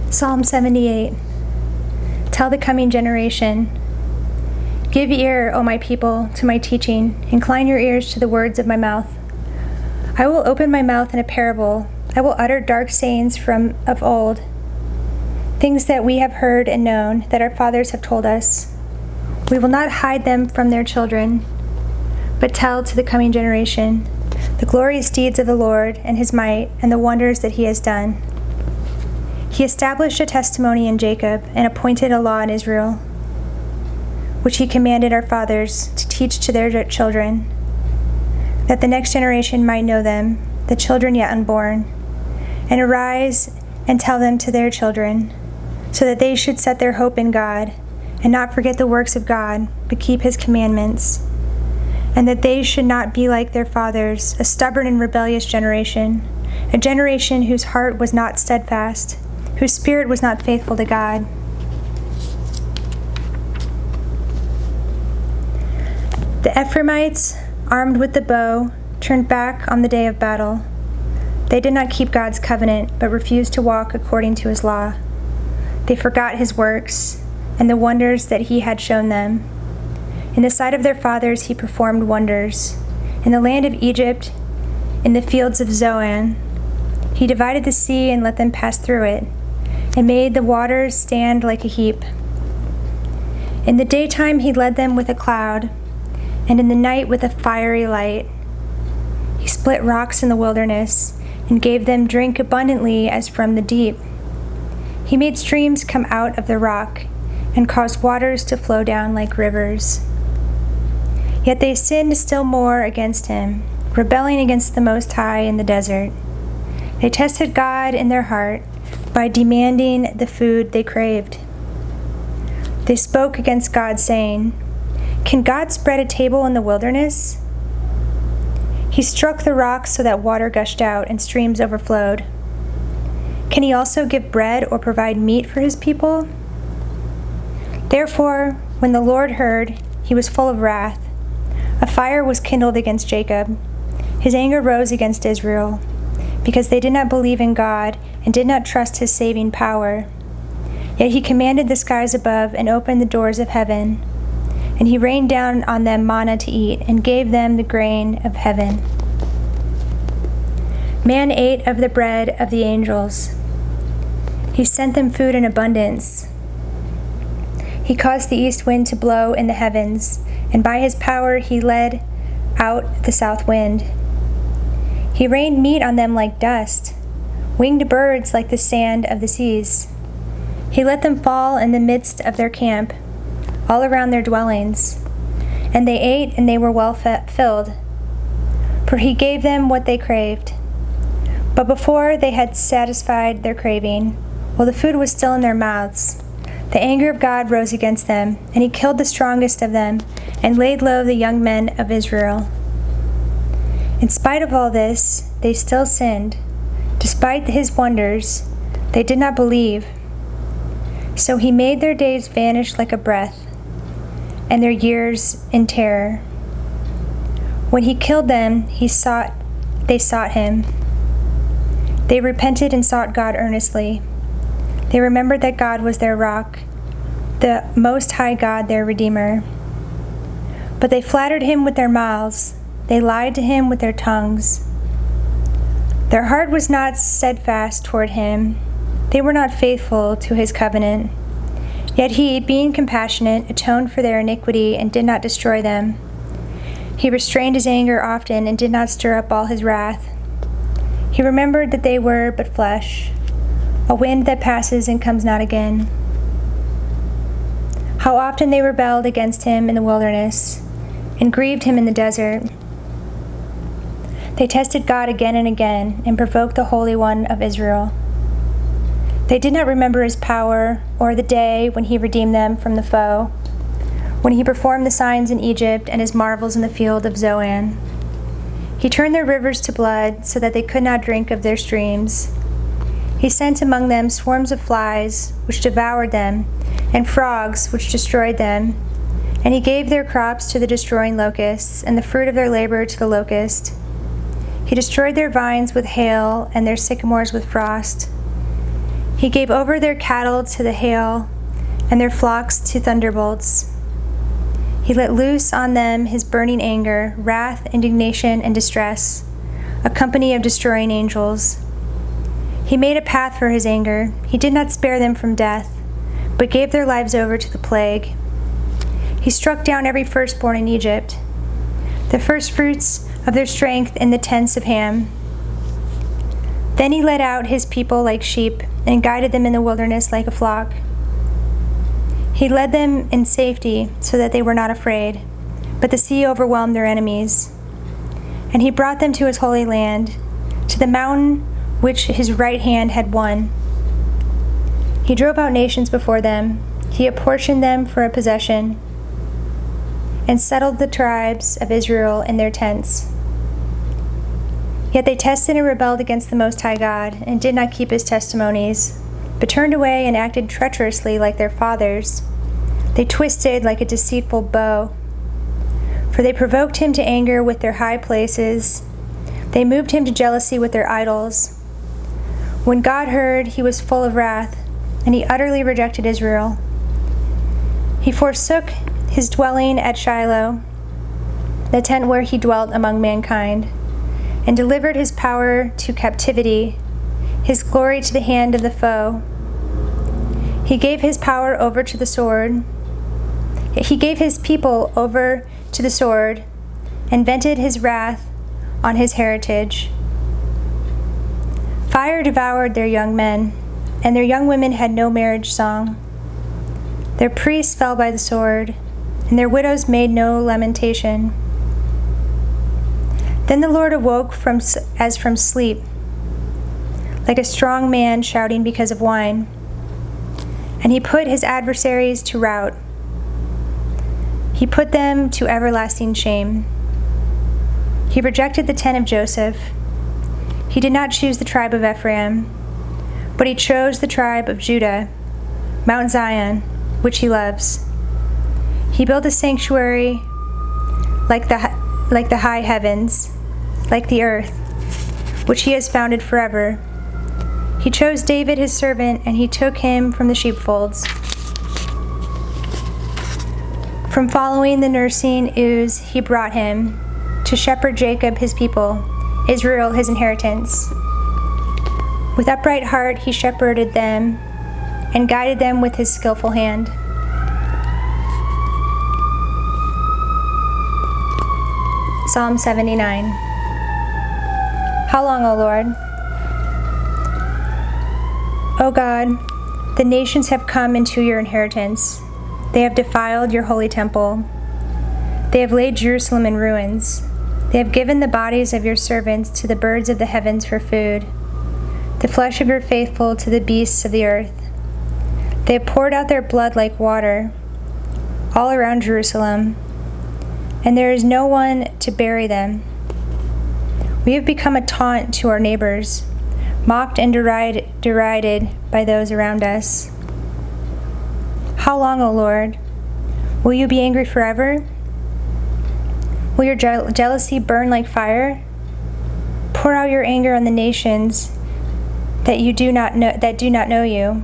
Psalm 78. Tell the coming generation. Give ear, O my people, to my teaching. Incline your ears to the words of my mouth. I will open my mouth in a parable. I will utter dark sayings of old, things that we have heard and known, that our fathers have told us. We will not hide them from their children, but tell to the coming generation the glorious deeds of the Lord and his might and the wonders that he has done. He established a testimony in Jacob and appointed a law in Israel, which he commanded our fathers to teach to their children, that the next generation might know them, the children yet unborn, and arise and tell them to their children, so that they should set their hope in God and not forget the works of God, but keep his commandments, and that they should not be like their fathers, a stubborn and rebellious generation, a generation whose heart was not steadfast, whose spirit was not faithful to God. The Ephraimites, armed with the bow, turned back on the day of battle. They did not keep God's covenant, but refused to walk according to his law. They forgot his works and the wonders that he had shown them. In the sight of their fathers he performed wonders. In the land of Egypt, in the fields of Zoan, he divided the sea and let them pass through it, and made the waters stand like a heap. In the daytime he led them with a cloud, and in the night with a fiery light. He split rocks in the wilderness, and gave them drink abundantly as from the deep. He made streams come out of the rock, and caused waters to flow down like rivers. Yet they sinned still more against him, rebelling against the Most High in the desert. They tested God in their heart by demanding the food they craved. They spoke against God, saying, "Can God spread a table in the wilderness?" He struck the rocks so that water gushed out and streams overflowed. Can he also give bread or provide meat for his people? Therefore, when the Lord heard, he was full of wrath. A fire was kindled against Jacob. His anger rose against Israel, because they did not believe in God and did not trust his saving power. Yet he commanded the skies above and opened the doors of heaven, and he rained down on them manna to eat and gave them the grain of heaven. Man ate of the bread of the angels. He sent them food in abundance. He caused the east wind to blow in the heavens, and by his power he led out the south wind. He rained meat on them like dust, winged birds like the sand of the seas. He let them fall in the midst of their camp, all around their dwellings. And they ate, and they were well filled, for he gave them what they craved. But before they had satisfied their craving, while the food was still in their mouths, the anger of God rose against them, and he killed the strongest of them, and laid low the young men of Israel. In spite of all this, they still sinned. Despite his wonders, they did not believe. So he made their days vanish like a breath, and their years in terror. When he killed them, they sought him. They repented and sought God earnestly. They remembered that God was their rock, the Most High God their Redeemer. But they flattered him with their mouths. They lied to him with their tongues. Their heart was not steadfast toward him. They were not faithful to his covenant. Yet he, being compassionate, atoned for their iniquity and did not destroy them. He restrained his anger often and did not stir up all his wrath. He remembered that they were but flesh, a wind that passes and comes not again. How often they rebelled against him in the wilderness and grieved him in the desert. They tested God again and again and provoked the Holy One of Israel. They did not remember his power or the day when he redeemed them from the foe, when he performed the signs in Egypt and his marvels in the field of Zoan. He turned their rivers to blood so that they could not drink of their streams. He sent among them swarms of flies, which devoured them, and frogs, which destroyed them. And he gave their crops to the destroying locusts, and the fruit of their labor to the locust. He destroyed their vines with hail, and their sycamores with frost. He gave over their cattle to the hail, and their flocks to thunderbolts. He let loose on them his burning anger, wrath, indignation, and distress, a company of destroying angels. He made a path for his anger. He did not spare them from death, but gave their lives over to the plague. He struck down every firstborn in Egypt, the firstfruits of their strength in the tents of Ham. Then he led out his people like sheep and guided them in the wilderness like a flock. He led them in safety so that they were not afraid, but the sea overwhelmed their enemies. And he brought them to his holy land, to the mountain which his right hand had won. He drove out nations before them. He apportioned them for a possession and settled the tribes of Israel in their tents. Yet they tested and rebelled against the Most High God and did not keep his testimonies, but turned away and acted treacherously like their fathers. They twisted like a deceitful bow. For they provoked him to anger with their high places. They moved him to jealousy with their idols. When God heard, he was full of wrath, and he utterly rejected Israel. He forsook his dwelling at Shiloh, the tent where he dwelt among mankind, and delivered his power to captivity, his glory to the hand of the foe. He gave his power over to the sword. He gave his people over to the sword, and vented his wrath on his heritage. Fire devoured their young men, and their young women had no marriage song. Their priests fell by the sword, and their widows made no lamentation. Then the Lord awoke as from sleep, like a strong man shouting because of wine. And he put his adversaries to rout. He put them to everlasting shame. He rejected the tent of Joseph. He did not choose the tribe of Ephraim, but he chose the tribe of Judah, Mount Zion, which he loves. He built a sanctuary like the high heavens, like the earth, which he has founded forever. He chose David his servant, and he took him from the sheepfolds, from following the nursing ewes he brought him, to shepherd Jacob his people, Israel his inheritance. With upright heart he shepherded them, and guided them with his skillful hand. Psalm 79. How long, O Lord? O God, the nations have come into your inheritance. They have defiled your holy temple. They have laid Jerusalem in ruins. They have given the bodies of your servants to the birds of the heavens for food, the flesh of your faithful to the beasts of the earth. They have poured out their blood like water all around Jerusalem, and there is no one to bury them. We have become a taunt to our neighbors, mocked and derided by those around us. How long, O Lord? Will you be angry forever? Will your jealousy burn like fire? Pour out your anger on the nations that do not know you,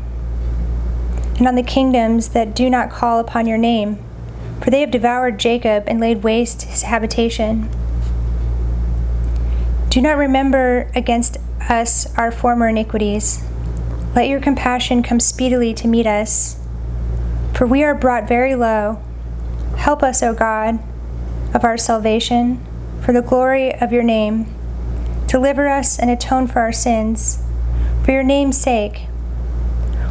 and on the kingdoms that do not call upon your name, for they have devoured Jacob and laid waste his habitation. Do not remember against us our former iniquities. Let your compassion come speedily to meet us, for we are brought very low. Help us, O God, of our salvation, for the glory of your name. Deliver us and atone for our sins, for your name's sake.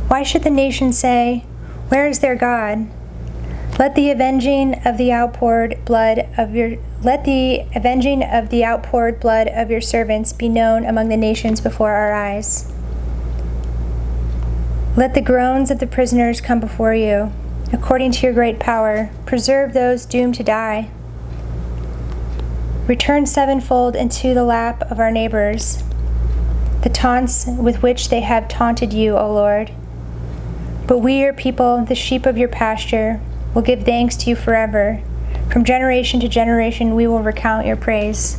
Why should the nations say, "Where is their God?" Let the avenging of the outpoured blood of your servants be known among the nations before our eyes. Let the groans of the prisoners come before you. According to your great power, preserve those doomed to die. Return sevenfold into the lap of our neighbors the taunts with which they have taunted you, O Lord. But we, your people, the sheep of your pasture, will give thanks to you forever. From generation to generation we will recount your praise.